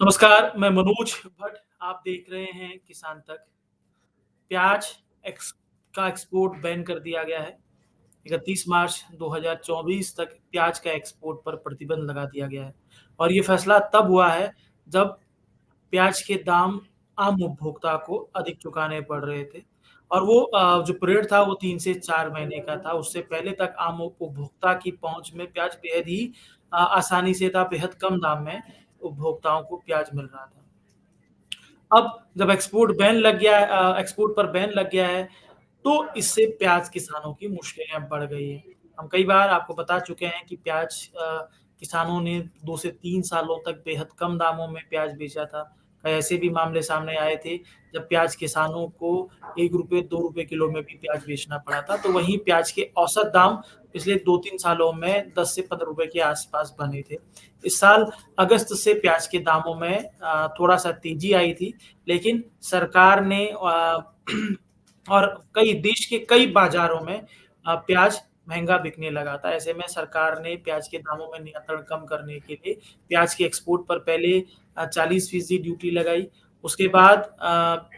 नमस्कार, मैं मनोज भट्ट। आप देख रहे हैं किसान तक। प्याज एक्स का एक्सपोर्ट बैन कर दिया गया है। 31 मार्च 2024 तक प्याज का एक्सपोर्ट पर प्रतिबंध लगा दिया गया है और ये फैसला तब हुआ है जब प्याज के दाम आम उपभोक्ता को अधिक चुकाने पड़ रहे थे और वो जो पीरियड था वो 3 से 4 महीने का था। उससे पहले तक आम उपभोक्ता की पहुँच में प्याज बेहद ही आसानी से था, बेहद कम दाम में उपभोक्ताओं को प्याज मिल रहा था। अब जब एक्सपोर्ट पर बैन लग गया है, तो इससे प्याज किसानों की मुश्किलें बढ़ गई हैं। हम कई बार आपको बता चुके हैं कि किसानों ने 2 से 3 सालों तक बेहद कम दामों में प्याज बेचा था। कई ऐसे भी मामले सामने आए थे, जब प्याज किसानों को ₹1 ₹2 किलो में भी प्याज बेचना पड़ा था। तो वहीं प्याज के औसत दाम पिछले 2-3 सालों में 10 से ₹15 के आस-पास बने थे। इस साल अगस्त से प्याज के दामों में थोड़ा-सा तेज़ी आई थी, लेकिन सरकार ने और कई देश के कई बाज़ारों में प्याज महँगा बिकने लगा था। ऐसे में सरकार ने प्याज के दामों में नियंत्रण कम करने के लिए प्याज के एक्सपोर्ट पर पहले 40% ड्यूटी लगाई। उसके बाद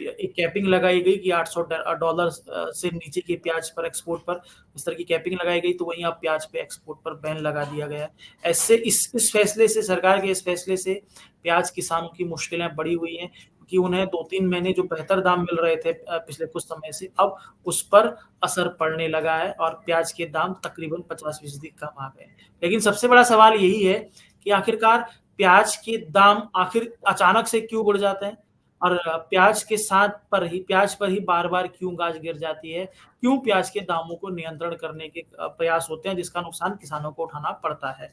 एक कैपिंग लगाई गई कि $800 से नीचे के प्याज पर एक्सपोर्ट पर इस तरह की कैपिंग लगाई गई, तो वहीं अब प्याज पे एक्सपोर्ट पर बैन लगा दिया गया है। ऐसे इस फैसले से सरकार के इस फैसले से प्याज किसानों की मुश्किलें बढ़ी हुई हैं, क्योंकि उन्हें 2-3 महीने जो बेहतर दाम मिल रहे थे पिछले कुछ समय से, अब उस पर असर पड़ने लगा है और प्याज के दाम तकरीबन 50% कम आ गए हैं। लेकिन सबसे बड़ा सवाल यही है कि आखिरकार प्याज के दाम आखिर अचानक से क्यों बढ़ जाते हैं? और प्याज पर ही बार-बार क्यों गाज गिर जाती है? क्यों प्याज के दामों को नियंत्रण करने के प्रयास होते हैं, जिसका नुकसान किसानों को उठाना पड़ता है?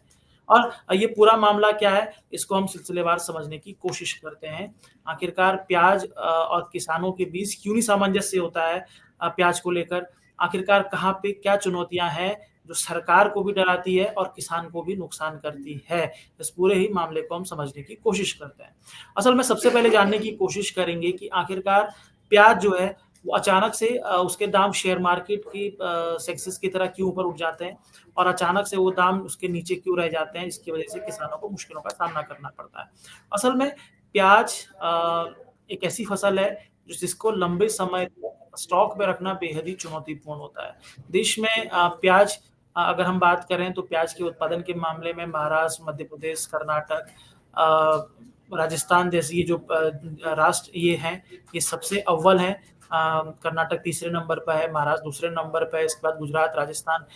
और ये पूरा मामला क्या है, इसको हम सिलसिलेवार समझने की कोशिश करते हैं। आखिरकार प्याज और किसानों के बीच क्यों नहीं सामंजस्य होता है प्याज को लेकर? आखिरकार कहाँ पे क्या चुनौतियाँ हैं, जो सरकार को भी डराती है और किसान को भी नुकसान करती है? इस पूरे ही मामले को हम समझने की कोशिश करते हैं। असल में सबसे पहले जानने की कोशिश करेंगे कि आखिरकार प्याज जो है, वो अचानक से उसके दाम शेयर मार्केट की सेंसेक्स की तरह क्यों ऊपर उठ जाते हैं और अचानक से वो दाम उसके नीचे क्यों रह जाते हैं, जिसकी वजह से किसानों को मुश्किलों का सामना करना पड़ता है। असल में प्याज एक ऐसी फसल है जिसको लंबे समय तक स्टॉक में रखना बेहद ही चुनौतीपूर्ण होता है। देश में प्याज अगर हम बात करें तो प्याज के उत्पादन के मामले में महाराष्ट्र, मध्य प्रदेश, कर्नाटक, राजस्थान जैसी ये जो राष्ट्र ये हैं, ये सबसे अव्वल हैं। कर्नाटक तीसरे नंबर पे है, महाराष्ट्र दूसरे नंबर पे है, इसके बाद गुजरात, राजस्थान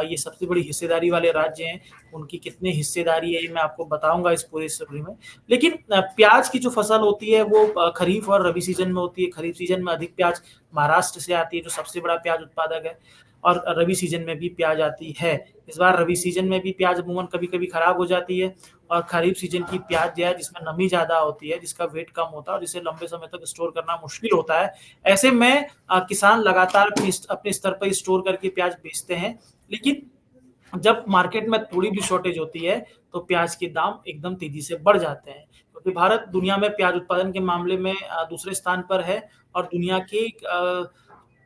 ये सबसे बड़ी हिस्सेदारी वाले राज्य हैं। उनकी कितनी हिस्सेदारी है, ये मैं आपको बताऊँगा इस पूरी स्टोरी में। लेकिन प्याज की जो फसल होती है, वो खरीफ और रबी सीज़न में होती है। खरीफ सीज़न में अधिक प्याज महाराष्ट्र से आती है, जो सबसे बड़ा प्याज उत्पादक है और रबी सीज़न में भी प्याज आती है। इस बार रबी सीज़न में भी प्याज अमूमन कभी-कभी खराब हो जाती है और खरीफ सीज़न की प्याज जो है, जिसमें नमी ज़्यादा होती है, जिसका वेट कम होता है और जिसे लंबे समय तक स्टोर करना मुश्किल होता है। ऐसे में किसान लगातार अपने स्तर पर स्टोर करके प्याज बेचते हैं, लेकिन जब मार्केट में थोड़ी भी शॉर्टेज होती है, तो प्याज के दाम एकदम तेज़ी से बढ़ जाते हैं। क्योंकि भारत दुनिया में प्याज उत्पादन के मामले में दूसरे स्थान पर है और दुनिया के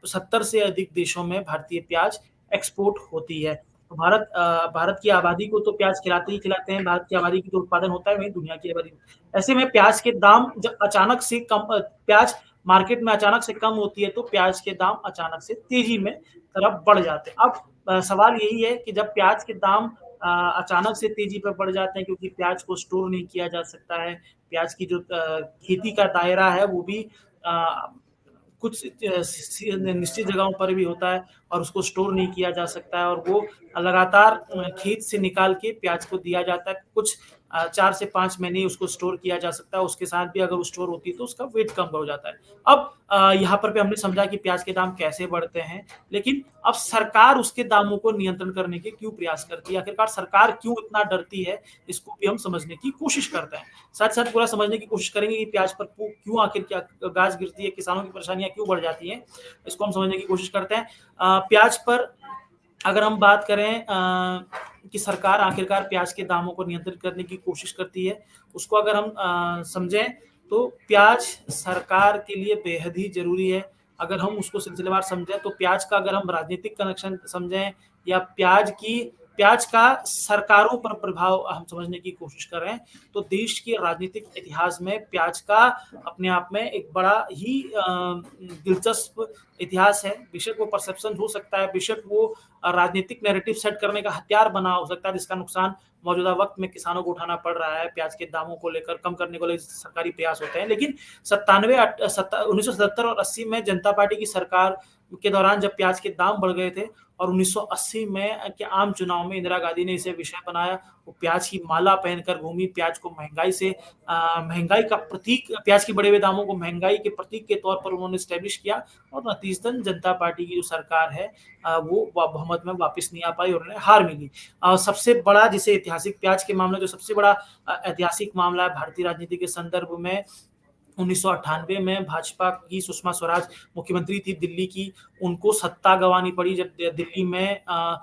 70 से अधिक देशों में भारतीय प्याज एक्सपोर्ट होती है। तो भारत की आबादी को तो प्याज खिलाते ही खिलाते हैं, भारत की आबादी की जो उत्पादन होता है, वही दुनिया की आबादी। ऐसे में प्याज के दाम जब अचानक से प्याज मार्केट में अचानक से कम होती है, तो प्याज के दाम अचानक से तेज़ी में तरफ बढ़ जाते हैं। अब सवाल यही है कि जब प्याज के दाम अचानक से तेज़ी पे बढ़ जाते हैं, क्योंकि प्याज को स्टोर नहीं किया जा सकता है, प्याज की जो खेती का दायरा है, वो भी अ, कुछ निश्चित जगहों पर भी होता है और उसको स्टोर नहीं किया जा सकता है और वो लगातार खेत से निकाल के प्याज को दिया जाता है। कुछ 4 से 5 महीने उसको स्टोर किया जा सकता है, उसके साथ भी अगर वो स्टोर होती है तो उसका वेट कम हो जाता है। अब यहाँ पर भी हमने समझा कि प्याज के दाम कैसे बढ़ते हैं, लेकिन अब सरकार उसके दामों को नियंत्रण करने के क्यों प्रयास करती है? आखिरकार सरकार क्यों इतना डरती है? इसको भी हम समझने की कोशिश करते हैं। साथ-साथ पूरा समझने की कोशिश करेंगे कि प्याज पर क्यों आखिर क्या गाज गिरती है, किसानों की परेशानियाँ क्यों बढ़ जाती हैं, इसको हम समझने की कोशिश करते हैं। प्याज पर अगर हम बात करें कि सरकार आखिरकार प्याज के दामों को नियंत्रित करने की कोशिश करती है, उसको अगर हम समझें तो प्याज सरकार के लिए बेहद ही ज़रूरी है। अगर हम उसको सिलसिलेवार समझें तो प्याज का अगर हम राजनीतिक कनेक्शन समझें या प्याज की प्याज का सरकारों पर प्रभाव हम समझने की कोशिश कर रहे हैं, तो देश के राजनीतिक इतिहास में प्याज का अपने आप में एक बड़ा ही दिलचस्प इतिहास है। बेशक वो परसेप्शन हो सकता है, बेशक वो राजनीतिक नैरेटिव सेट करने का हथियार बना हो सकता है, जिसका नुकसान मौजूदा वक़्त में किसानों को उठाना पड़ रहा है। प्याज के दामों को लेकर कम करने को लेकर सरकारी प्रयास होते हैं। लेकिन 97 अट सत्ता 1977 और 80 में जनता पार्टी की सरकार के दौरान जब प्याज के दाम बढ़ गए थे और 1980 में के आम चुनाव में इंदिरा गांधी ने इसे विषय बनाया। वो प्याज की माला पहनकर घूमी, प्याज को महँगाई का प्रतीक, प्याज के बढ़े हुए दामों को महँगाई के प्रतीक के तौर पर उन्होंने एस्टेब्लिश किया और नतीजतन जनता पार्टी की जो सरकार है वो बहुमत में वापस नहीं आ पाई और उन्हें हार मिली। सबसे बड़ा जिसे ऐतिहासिक प्याज के मामले जो सबसे बड़ा ऐतिहासिक मामला है भारतीय राजनीति के संदर्भ में 1998 में भाजपा की सुषमा स्वराज मुख्यमंत्री थी दिल्ली की, उनको सत्ता गँवानी पड़ी जब दिल्ली में अ,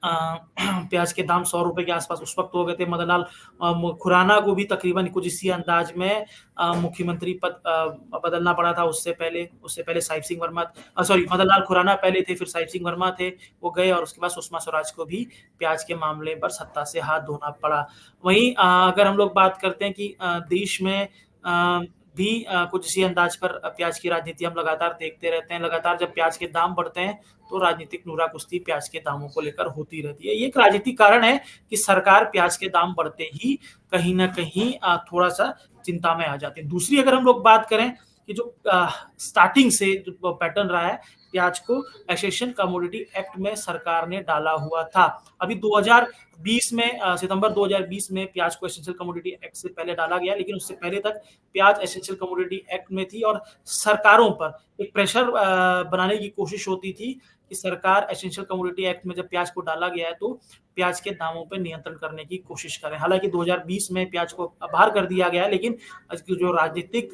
प्याज के दाम ₹100 के आस-पास उस वक़्त हो गए थे। मदन लाल खुराना को भी तकरीबन कुछ इसी अंदाज में मुख्यमंत्री पद बदलना पड़ा था उससे पहले साहिब सिंह वर्मा सॉरी मदन लाल खुराना पहले थे, फिर साहिब सिंह वर्मा थे, वो गए और उसके बाद सुषमा स्वराज को भी प्याज के मामले पर सत्ता से हाथ धोना पड़ा। वहीं अगर हम लोग बात करते हैं कि देश में भी कुछ इसी अंदाज पर प्याज की राजनीति हम लगातार देखते रहते हैं। लगातार जब प्याज के दाम बढ़ते हैं, तो राजनीतिक नूरा-कुश्ती प्याज के दामों को लेकर होती रहती है। ये एक राजनीतिक कारण है कि सरकार प्याज के दाम बढ़ते ही कहीं न कहीं थोड़ा-सा चिंता में आ जाती है। दूसरी अगर हम लोग बात करें कि जो स्टार्टिंग से जो पैटर्न रहा है, प्याज को एसेंशियल कमोडिटी एक्ट में सरकार ने डाला हुआ था। अभी 2020 में सितंबर 2020 में प्याज को एसेंशियल कमोडिटी एक्ट से पहले डाला गया, लेकिन उससे पहले तक प्याज एसेंशियल कमोडिटी एक्ट में थी और सरकारों पर एक प्रेशर बनाने की कोशिश होती थी कि सरकार एसेंशियल कमोडिटी एक्ट में जब प्याज को डाला गया है तो प्याज के दामों पे नियंत्रण करने की कोशिश करें। हालाँकि 2020 में प्याज को बाहर कर दिया गया है, लेकिन जो राजनीतिक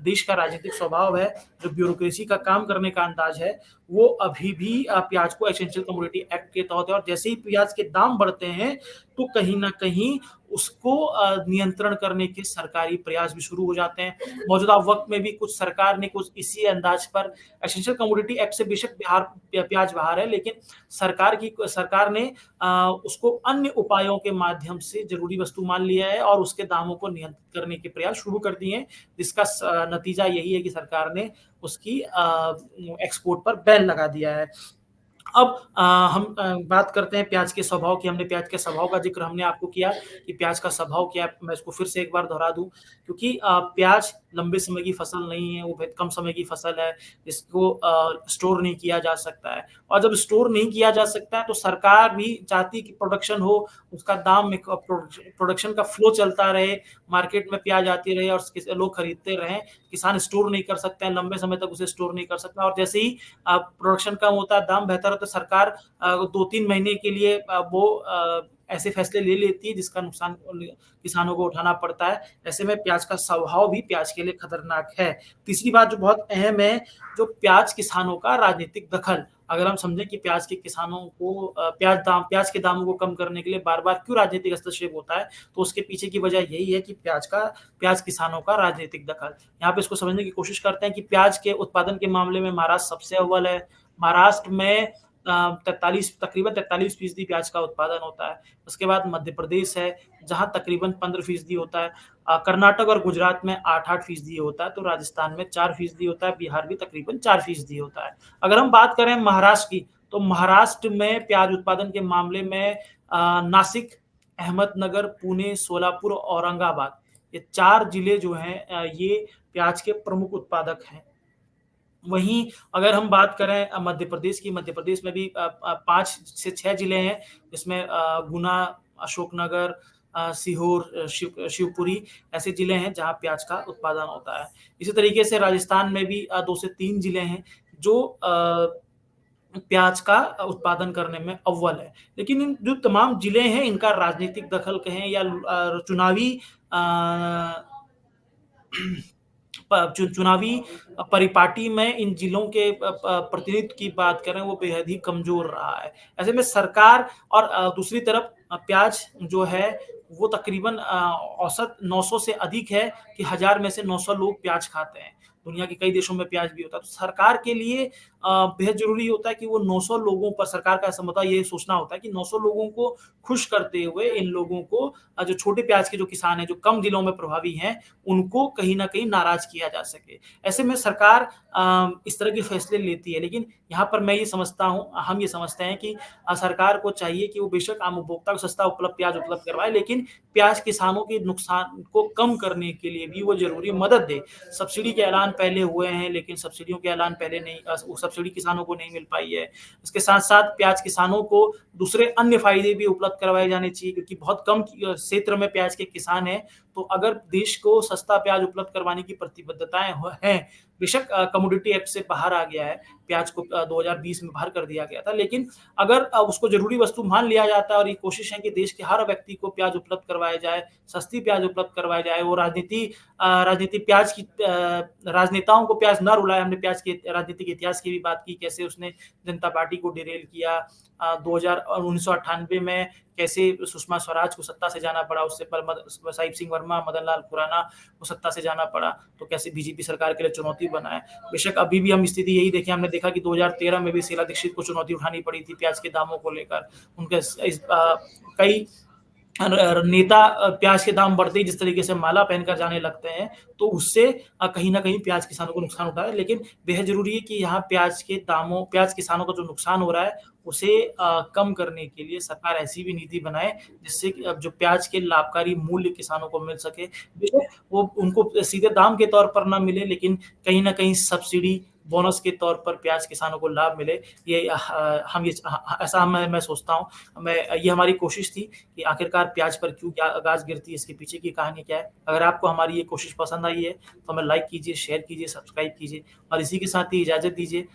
देश का राजनीतिक स्वभाव है, जो ब्यूरोक्रेसी का काम करने का अंदाज है, वो अभी भी प्याज को एसेंशियल कमोडिटी एक्ट के तहत है और जैसे ही प्याज के दाम बढ़ते हैं, तो कहीं न कहीं उसको नियंत्रण करने के सरकारी प्रयास भी शुरू हो जाते हैं। मौजूदा वक़्त में भी कुछ सरकार ने कुछ इसी अंदाज पर एसेंशियल कमोडिटी एक्ट से बेशक प्याज बाहर है, लेकिन सरकार ने उसको अन्य उपायों के माध्यम से ज़रूरी वस्तु मान लिया है और उसके दामों को नियंत्रित करने के प्रयास शुरू कर दिए हैं, जिसका नतीजा यही है कि सरकार ने उसकी एक्सपोर्ट पर बैन लगा दिया है। अब हम बात करते हैं प्याज के स्वभाव की। हमने प्याज के स्वभाव का ज़िक्र हमने आपको किया कि प्याज का स्वभाव क्या है, मैं इसको फिर से एक बार दोहरा दूँ क्योंकि प्याज लंबे समय की फसल नहीं है, वो बहुत कम समय की फसल है, इसको स्टोर नहीं किया जा सकता है और जब स्टोर नहीं किया जा सकता है, तो सरकार भी चाहती है कि प्रोडक्शन हो, उसका दाम में प्रोडक्शन का फ्लो चलता रहे, मार्केट में प्याज आती रहे और लोग खरीदते रहें। किसान स्टोर नहीं कर सकते हैं, लंबे समय तक उसे स्टोर नहीं कर सकता और जैसे ही प्रोडक्शन कम होता है, दाम बेहतर होता है, सरकार 2-3 महीने के लिए वो ऐसे फैसले ले लेती है जिसका नुकसान किसानों को उठाना पड़ता है। ऐसे में प्याज का स्वभाव भी प्याज के लिए खतरनाक है। तीसरी बात जो बहुत अहम है, जो प्याज किसानों का राजनीतिक दखल। अगर हम समझें कि प्याज के किसानों को प्याज के दामों को कम करने के लिए बार-बार क्यों राजनीतिक हस्तक्षेप होता है, तो उसके पीछे की वजह यही है कि प्याज किसानों का राजनीतिक दखल। यहाँ पे इसको समझने की कोशिश करते हैं कि प्याज के उत्पादन के मामले में महाराष्ट्र सबसे अव्वल है। महाराष्ट्र में 43 तकरीबन 43% प्याज का उत्पादन होता है। उसके बाद मध्य प्रदेश है, जहाँ तकरीबन 15% होता है। कर्नाटक और गुजरात में 8-8% होता है, तो राजस्थान में 4% होता है, बिहार भी तकरीबन 4% होता है। अगर हम बात करें महाराष्ट्र की, तो महाराष्ट्र में प्याज उत्पादन के मामले में नासिक, अहमदनगर, पुणे, सोलापुर, औरंगाबाद, ये 4 जिले जो हैं ये प्याज के प्रमुख उत्पादक हैं। वहीं अगर हम बात करें मध्य प्रदेश की, मध्य प्रदेश में भी 5 से 6 जिले हैं, जिसमें गुना, अशोकनगर, सीहोर, शिवपुरी ऐसे जिले हैं जहाँ प्याज का उत्पादन होता है। इसी तरीके से राजस्थान में भी 2 से 3 जिले हैं जो प्याज का उत्पादन करने में अव्वल है। लेकिन इन जो तमाम जिले हैं, इनका राजनीतिक दखल कहें या चुनावी अ, चुनावी परिपाटी में इन जिलों के प्रतिनिधित्व की बात करें वो बेहद ही कमज़ोर रहा है। ऐसे में सरकार और दूसरी तरफ प्याज जो है वो तकरीबन औसत 900 से अधिक है कि 1000 में से 900 लोग प्याज खाते हैं। दुनिया के कई देशों में प्याज भी होता है। तो सरकार के लिए बेहद ज़रूरी होता है कि वो 900 लोगों पर सरकार का ऐसा मुद्दा ये सोचना होता है कि 900 लोगों को खुश करते हुए इन लोगों को जो छोटे प्याज के जो किसान हैं, जो कम जिलों में प्रभावी हैं, उनको कहीं न कहीं नाराज़ किया जा सके। ऐसे में सरकार इस तरह के फैसले लेती है, लेकिन यहाँ पर मैं ये समझता हूँ हम ये समझते हैं कि सरकार को चाहिए कि वो बेशक आम उपभोक्ता को सस्ता प्याज उपलब्ध करवाए, लेकिन प्याज किसानों के नुकसान को कम करने के लिए भी वो ज़रूरी मदद दे। सब्सिडी के ऐलान पहले हुए हैं, लेकिन सब्सिडियों के ऐलान पहले नहीं वो सब्सिडी किसानों को नहीं मिल पाई है। इसके साथ-साथ प्याज किसानों को दूसरे अन्य फ़ायदे भी उपलब्ध करवाए जाने चाहिए क्योंकि बहुत कम क्षेत्र में प्याज के किसान हैं, तो अगर देश को सस्ता प्याज उपलब्ध करवाने की प्रतिबद्धताएँ हैं, बेशक कमोडिटी एक्ट से बाहर आ गया है, प्याज को 2020 में बाहर कर दिया गया था, लेकिन अगर उसको ज़रूरी वस्तु मान लिया जाता है और ये कोशिश है कि देश के हर व्यक्ति को प्याज उपलब्ध करवाया जाए, सस्ती प्याज उपलब्ध करवाया जाए, वो राजनीति प्याज की राजनेताओं को प्याज ना रुलाए। हमने प्याज के राजनीतिक इतिहास की भी बात की, कैसे उसने जनता पार्टी को डिरेल किया। 1998 में कैसे सुषमा स्वराज को सत्ता से जाना पड़ा, उससे पर साहिब सिंह वर्मा, मदन लाल खुराना को सत्ता से जाना पड़ा, तो कैसे बीजेपी सरकार के लिए चुनौती बना है। बेशक अभी भी हम स्थिति यही देखें, हमने देखा कि 2013 में भी शीला दीक्षित को चुनौती उठानी पड़ी थी प्याज के दामों को लेकर। उनके कई नेता प्याज के दाम बढ़ते ही जिस तरीके से माला पहनकर जाने लगते हैं, तो उससे कहीं न कहीं प्याज किसानों को नुकसान उठा है। लेकिन बेहद ज़रूरी है कि यहाँ प्याज किसानों का जो नुकसान हो रहा है, उसे कम करने के लिए सरकार ऐसी भी नीति बनाए, जिससे कि अब जो प्याज के लाभकारी मूल्य किसानों को मिल सके। बेशक वो उनको सीधे दाम के तौर पर ना मिले, लेकिन कहीं न कहीं सब्सिडी, बोनस के तौर पर प्याज किसानों को लाभ मिले। ये हम ये ऐसा मैं सोचता हूँ। ये हमारी कोशिश थी कि आखिरकार प्याज पर क्यों गाज गिरती है, इसके पीछे की कहानी क्या है। अगर आपको हमारी ये कोशिश पसंद आई है, तो हमें लाइक कीजिए, शेयर कीजिए, सब्सक्राइब कीजिए और इसी के साथ ही इजाज़त दीजिए।